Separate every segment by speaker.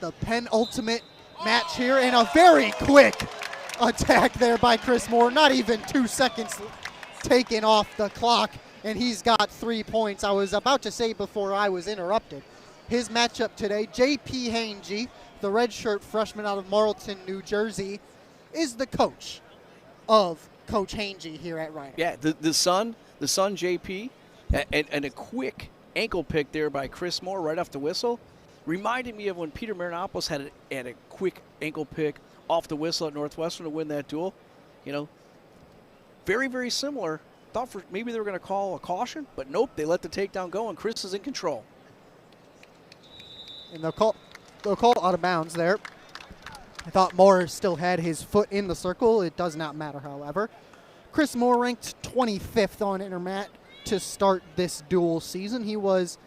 Speaker 1: the penultimate match here, and a very quick attack there by Chris Moore. Not even 2 seconds taken off the clock, and he's got 3 points. I was about to say before I was interrupted, his matchup today, J.P. Hangey, the redshirt freshman out of Marlton, New Jersey, is the coach of Coach Hangey here at Rider.
Speaker 2: Yeah, the son J.P., and a quick ankle pick there by Chris Moore right off the whistle. Reminded me of when Peter Marinopoulos had a quick ankle pick off the whistle at Northwestern to win that duel. You know, very, very similar. Thought maybe they were going to call a caution, but nope, they let the takedown go, and Chris is in control.
Speaker 1: And they'll call out of bounds there. I thought Moore still had his foot in the circle. It does not matter, however. Chris Moore ranked 25th on Intermat to start this dual season. He was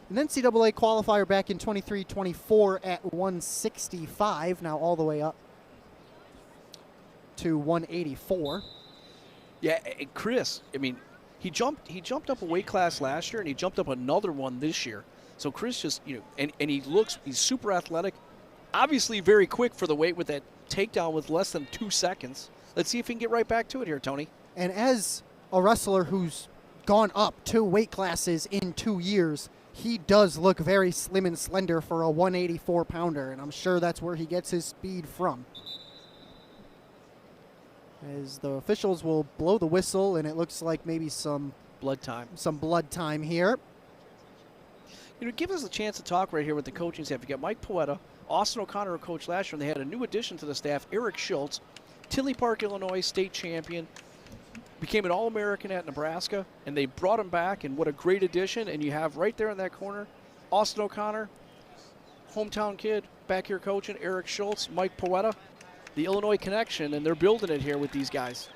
Speaker 1: an NCAA qualifier back in 23-24 at 165, now all the way up to 184.
Speaker 2: Yeah, and Chris, I mean, he jumped up a weight class last year, and he jumped up another one this year. So Chris just, you know, and he's super athletic, obviously very quick for the weight with that takedown with less than 2 seconds. Let's see if he can get right back to it here, Tony.
Speaker 1: And as a wrestler who's gone up 2 weight classes in 2 years, he does look very slim and slender for a 184-pounder, and I'm sure that's where he gets his speed from. As the officials will blow the whistle, and it looks like maybe some
Speaker 2: blood time
Speaker 1: here.
Speaker 2: You know, give us a chance to talk right here with the coaching staff. You got Mike Poeta, Austin O'Connor, who coached last year, and they had a new addition to the staff, Eric Schultz, Tinley Park, Illinois, state champion, became an All-American at Nebraska, and they brought him back, and what a great addition. And you have right there in that corner, Austin O'Connor, hometown kid, back here coaching, Eric Schultz, Mike Poeta, the Illinois connection, and they're building it here with these guys.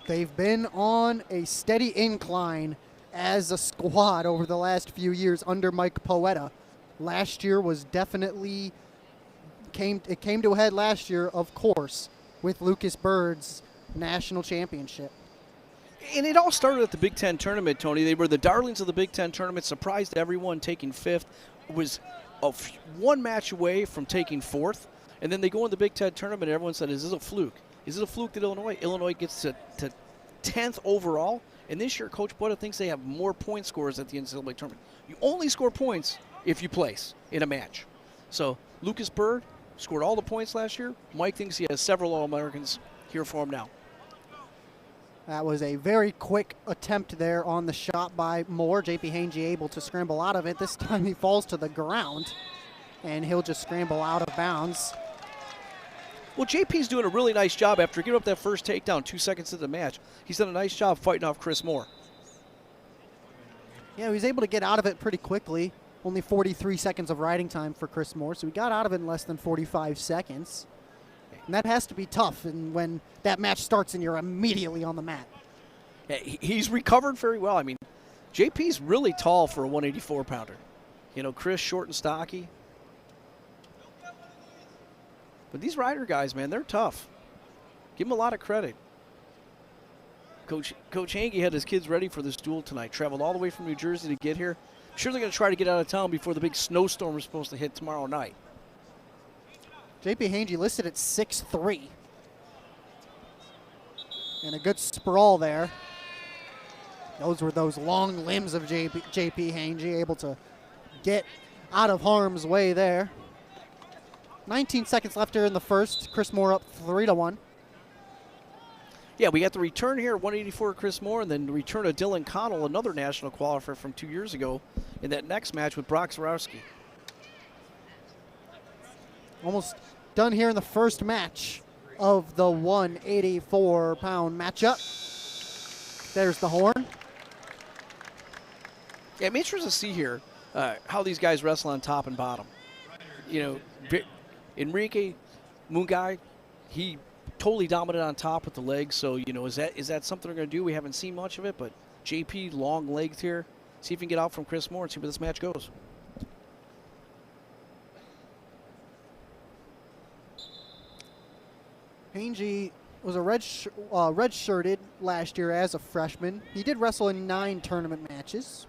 Speaker 1: They've been on a steady incline as a squad over the last few years under Mike Poeta. Last year was definitely came to a head last year, of course, with Lucas Bird's national championship.
Speaker 2: And it all started at the Big Ten tournament, Tony. They were the darlings of the Big Ten tournament, surprised everyone, taking 5th. Was one match away from taking 4th. And then they go in the Big Ten tournament, and everyone said, is this a fluke? Is it a fluke that Illinois gets to 10th overall? And this year, Coach Poeta thinks they have more point scorers at the NCAA tournament. You only score points if you place in a match. So Lucas Bird scored all the points last year. Mike thinks he has several All-Americans here for him now.
Speaker 1: That was a very quick attempt there on the shot by Moore. J.P. Hangey able to scramble out of it. This time he falls to the ground, and he'll just scramble out of bounds.
Speaker 2: Well, JP's doing a really nice job after giving up that first takedown 2 seconds into the match. He's done a nice job fighting off Chris Moore.
Speaker 1: Yeah, he was able to get out of it pretty quickly. Only 43 seconds of riding time for Chris Moore, so he got out of it in less than 45 seconds. And that has to be tough, and when that match starts and you're immediately on the mat.
Speaker 2: Yeah, he's recovered very well. I mean, JP's really tall for a 184-pounder. You know, Chris short and stocky. But these rider guys, man, they're tough. Give them a lot of credit. Coach Hangey had his kids ready for this duel tonight. Traveled all the way from New Jersey to get here. I'm sure they're going to try to get out of town before the big snowstorm is supposed to hit tomorrow night.
Speaker 1: J.P. Hangey listed at 6'3". And a good sprawl there. Those were those long limbs of J.P. Hangey, able to get out of harm's way there. 19 seconds left here in the first. Chris Moore up 3-1.
Speaker 2: Yeah, we got the return here, 184 Chris Moore, and then the return of Dylan Connell, another national qualifier from 2 years ago, in that next match with Brock Zarowski.
Speaker 1: Almost done here in the first match of the 184-pound matchup. There's the horn.
Speaker 2: Yeah, I'm interested to see here how these guys wrestle on top and bottom. You know, Enrique Mungai, he totally dominant on top with the legs. So, you know, is that something they're going to do? We haven't seen much of it, but JP, long legs here. See if we can get out from Chris Moore and see where this match goes.
Speaker 1: Hangey was a red-shirted last year as a freshman. He did wrestle in 9 tournament matches.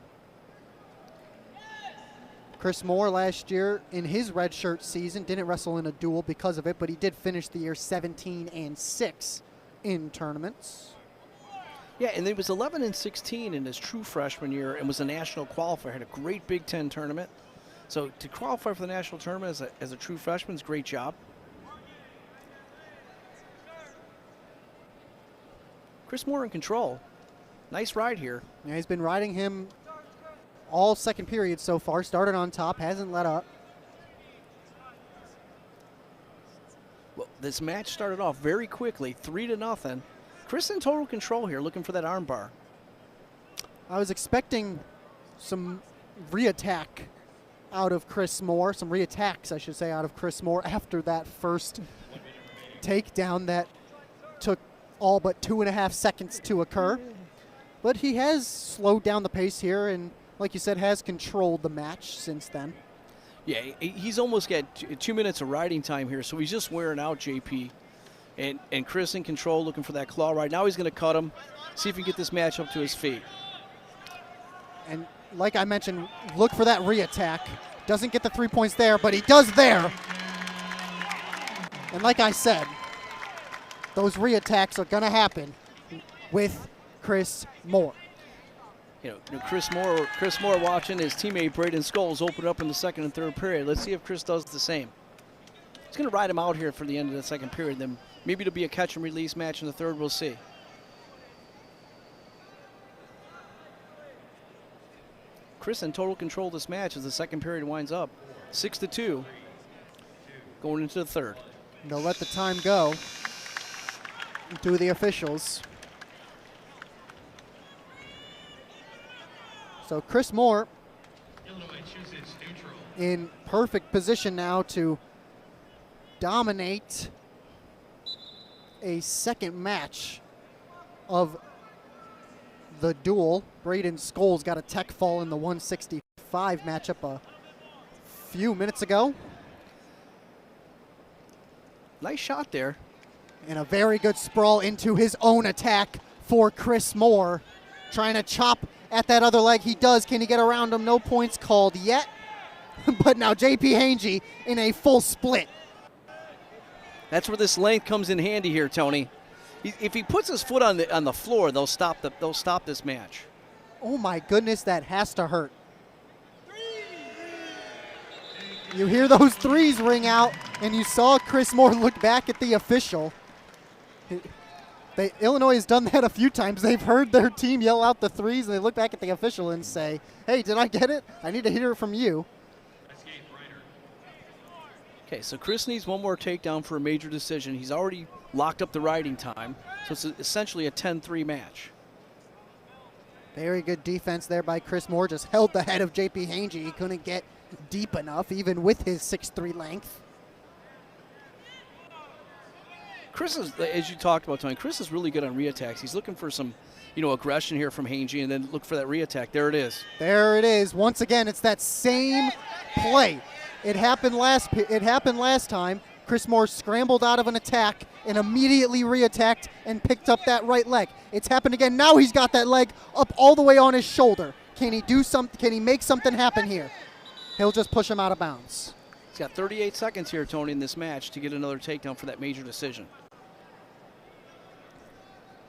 Speaker 1: Chris Moore last year in his redshirt season didn't wrestle in a duel because of it, but he did finish the year 17-6 in tournaments.
Speaker 2: Yeah, and he was 11-16 in his true freshman year and was a national qualifier. Had a great Big Ten tournament. So to qualify for the national tournament as a true freshman is a great job. Chris Moore in control. Nice ride here.
Speaker 1: Yeah, he's been riding him all second period so far. Started on top, hasn't let up.
Speaker 2: Well, this match started off very quickly, 3-0. Chris in total control here, looking for that arm bar.
Speaker 1: I was expecting some reattack out of Chris Moore, some reattacks, I should say, out of Chris Moore after that first takedown that took all but 2.5 seconds to occur. But he has slowed down the pace here and, like you said, has controlled the match since then.
Speaker 2: Yeah, he's almost got 2 minutes of riding time here, so he's just wearing out JP. And Chris in control, looking for that claw ride. Now he's going to cut him, see if he can get this match up to his feet.
Speaker 1: And like I mentioned, look for that reattack. Doesn't get the 3 points there, but he does there. And like I said, those reattacks are going to happen with Chris Moore.
Speaker 2: You know, Chris Moore watching his teammate Braden Scholes open up in the second and third period. Let's see if Chris does the same. He's going to ride him out here for the end of the second period. Then maybe it'll be a catch and release match in the third. We'll see. Chris in total control of this match as the second period winds up. 6-2 going into the third.
Speaker 1: They'll let the time go to the officials. So Chris Moore in perfect position now to dominate a second match of the duel. Braden Scholes got a tech fall in the 165 matchup a few minutes ago.
Speaker 2: Nice shot there.
Speaker 1: And a very good sprawl into his own attack for Chris Moore. Trying to chop at that other leg. He does. Can he get around him? No points called yet. But now JP Hangey in a full split.
Speaker 2: That's where this length comes in handy here, Tony. If he puts his foot on the floor, they'll stop this match.
Speaker 1: Oh my goodness, that has to hurt. You hear those threes ring out, and you saw Chris Moore look back at the official. Illinois has done that a few times. They've heard their team yell out the threes, and they look back at the official and say, hey, did I get it? I need to hear it from you.
Speaker 2: Okay, so Chris needs one more takedown for a major decision. He's already locked up the riding time, so it's essentially a 10-3 match.
Speaker 1: Very good defense there by Chris Moore. Just held the head of JP Hangey. He couldn't get deep enough, even with his 6'3" length.
Speaker 2: Chris is, as you talked about, Tony, Chris is really good on reattacks. He's looking for some, aggression here from Hangey, and then look for that reattack. There it is.
Speaker 1: There it is. Once again, it's that same play. It happened last time. Chris Moore scrambled out of an attack and immediately reattacked and picked up that right leg. It's happened again. Now he's got that leg up all the way on his shoulder. Can he do something? Can he make something happen here? He'll just push him out of bounds.
Speaker 2: He's got 38 seconds here, Tony, in this match to get another takedown for that major decision.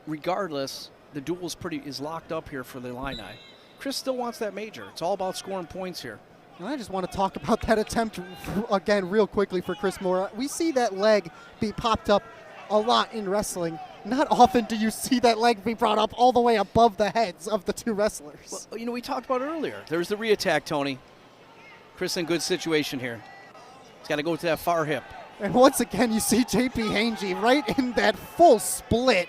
Speaker 2: Regardless, the duel is locked up here for the Illini. Chris still wants that major. It's all about scoring points here.
Speaker 1: And I just want to talk about that attempt again real quickly for Chris Moore. We see that leg be popped up a lot in wrestling. Not often do you see that leg be brought up all the way above the heads of the two wrestlers.
Speaker 2: Well, we talked about it earlier. There's the reattack, Tony. Chris in good situation here. He's got to go to that far hip.
Speaker 1: And once again, you see JP Hangey right in that full split.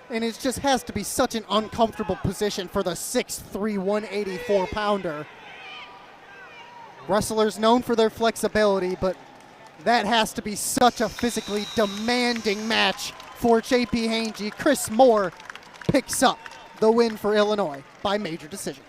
Speaker 1: And it just has to be such an uncomfortable position for the 6'3", 184-pounder. Wrestlers known for their flexibility, but that has to be such a physically demanding match for JP Hangey. Chris Moore picks up the win for Illinois by major decision.